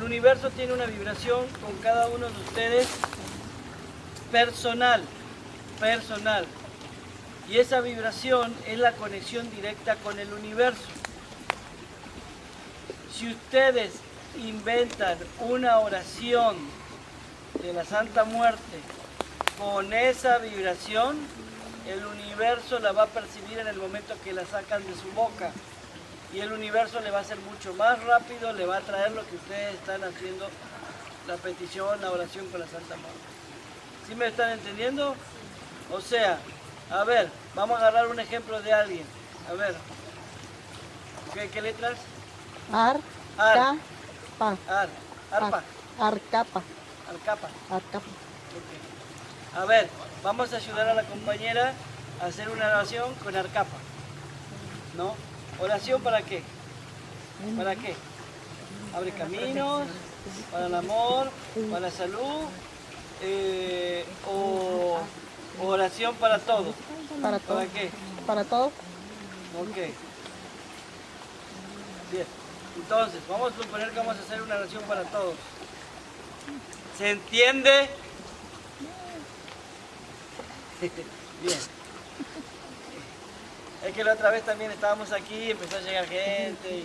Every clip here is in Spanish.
El universo tiene una vibración con cada uno de ustedes personal. Y esa vibración es la conexión directa con el universo. Si ustedes inventan una oración de la Santa Muerte con esa vibración, el universo la va a percibir en el momento que la sacan de su boca. Y el universo le va a hacer mucho más rápido, le va a traer lo que ustedes están haciendo, la petición, la oración con la Santa Muerte. ¿Sí me están entendiendo? O sea, a ver, vamos a agarrar un ejemplo de alguien. A ver, ¿qué letras? Ar, Ar. ca, pa. Arpa. Arcapa. Arcapa. Arcapa. Okay. A ver, vamos a ayudar a la compañera a hacer una oración con Arcapa. ¿No? ¿Oración para qué? ¿Para qué? Abre caminos, para el amor, para la salud, o oración para todo. Para todo. ¿Para qué? Para todo. Ok. Bien. Entonces, vamos a suponer que vamos a hacer una oración para todos. ¿Se entiende? Bien. Es que la otra vez también estábamos aquí y empezó a llegar gente.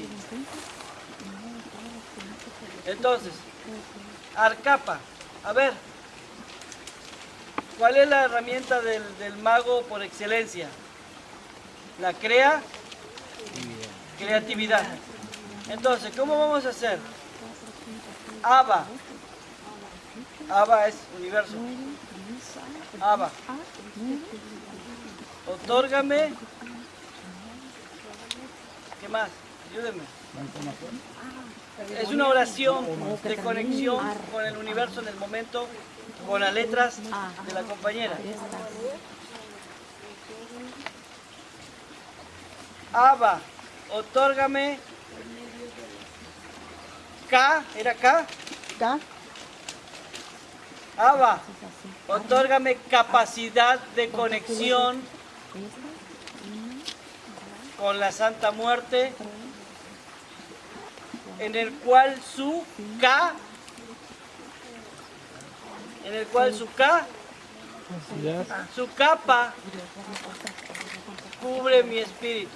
Entonces, Arcapa. A ver, ¿cuál es la herramienta del mago por excelencia? La creatividad. Entonces, ¿cómo vamos a hacer? Abba. Abba es universo. Abba. Otórgame. ¿Qué más? Ayúdenme. Es una oración de conexión con el universo en el momento, con las letras de la compañera. Abba, otórgame. K, ¿era K? Ca. Abba, otórgame capacidad de conexión con la Santa Muerte, en el cual su K, su capa cubre mi espíritu.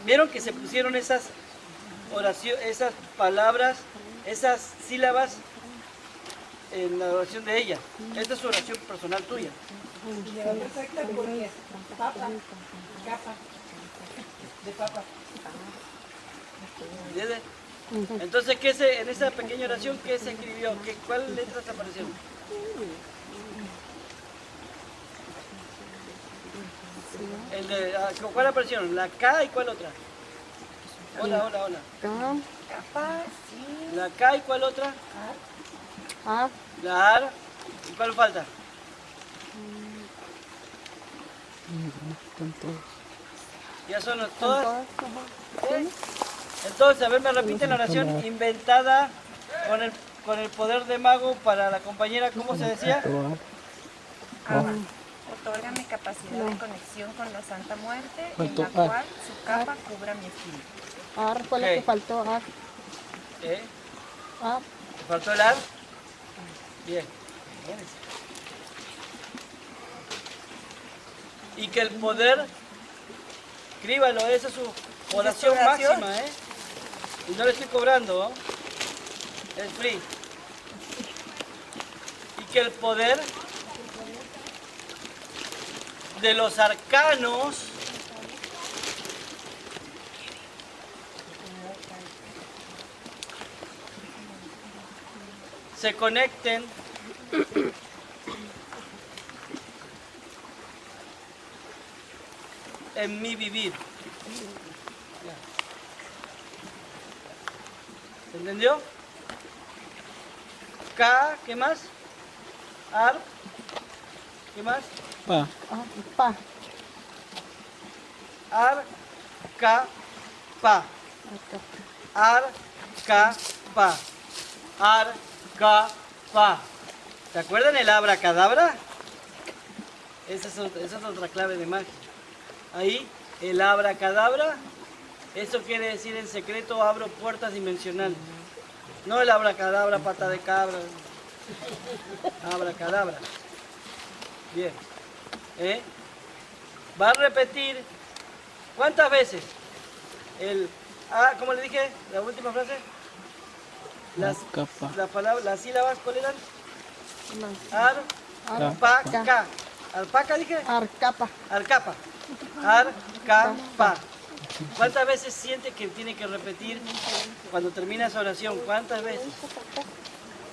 ¿Vieron que se pusieron esas oraciones, esas palabras, esas sílabas en la oración de ella? Esta es su oración personal tuya. Perfecta porque es papa, capa, de papa. ¿Entiendes? Entonces, en esa pequeña oración, ¿qué se escribió? ¿Cuáles letras aparecieron? ¿Cuál aparecieron? ¿La K y cuál otra? Hola. Ca. Capa, sí. ¿La K y cuál otra? Ar. La AR. ¿Y cuál falta? Ya son todas. Entonces, a ver, me repiten la oración inventada con el poder de mago para la compañera, ¿cómo se decía? Abba, otórgame capacidad de conexión con la Santa Muerte, en la cual su capa cubra mi espíritu. Ar fue lo Ok. que faltó. Ar. ¿Eh? Ar. ¿Te faltó el AR? Bien. Y que el poder, escríbalo, esa es su oración máxima, ¿eh? Y no le estoy cobrando, ¿no? Es free. Y que el poder de los arcanos se conecten en mi vivir. ¿Se entendió? K, ¿qué más? Ar, ¿qué más? Ah, pa. Ar, K, pa. Ar, K, pa. Ar, K, pa. ¿Se acuerdan el abracadabra? Esa es otra clave de magia. Ahí El abracadabra, eso quiere decir en secreto abro puertas dimensionales. No el abracadabra, pata de cabra. Abracadabra. Bien. Va a repetir, ¿cuántas veces? ¿Cómo le dije? La última frase. Las sílabas, ¿cuáles eran? Arpaca. ¿Alpaca dije? Arcapa. Arcapa. Arcapa. ¿Cuántas veces siente que tiene que repetir cuando termina esa oración? ¿Cuántas veces?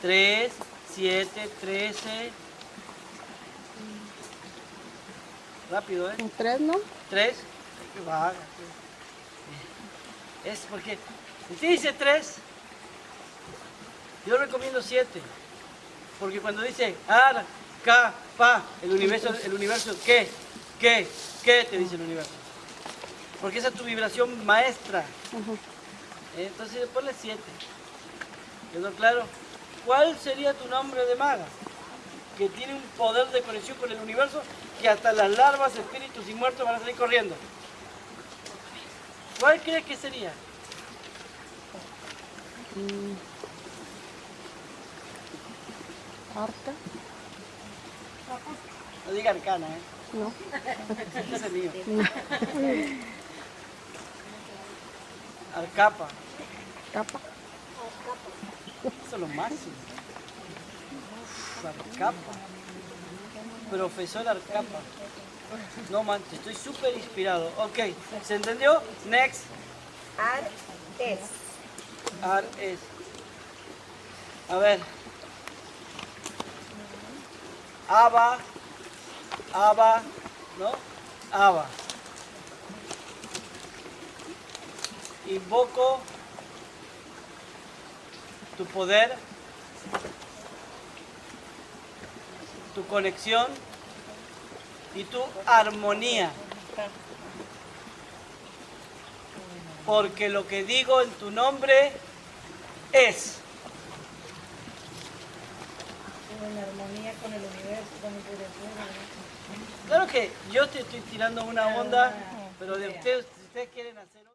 3, 7, 13. Rápido, ¿eh? 3, ¿no? 3. Qué vaga. Es porque, si usted dice 3, yo recomiendo 7. Porque cuando dice Arcapa, el universo, ¿qué? Te dice el universo. Porque esa es tu vibración maestra. Entonces ponle 7. ¿Quedó claro? ¿Cuál sería tu nombre de maga? Que tiene un poder de conexión con el universo que hasta las larvas, espíritus y muertos van a salir corriendo. ¿Cuál crees que sería? Arca. No diga arcana, ¿eh? No. Ese es el mío. Arcapa. Capa. Eso es lo máximo. Arcapa. Profesor Arcapa. No manches, estoy súper inspirado. Ok, ¿se entendió? Next. Ares. Ares. A ver. Aba, ¿no? Aba. Invoco tu poder, tu conexión y tu armonía. Porque lo que digo en tu nombre es. En armonía con el universo, con el universo. Claro que yo te estoy tirando una onda, pero de ustedes, si ustedes quieren hacer...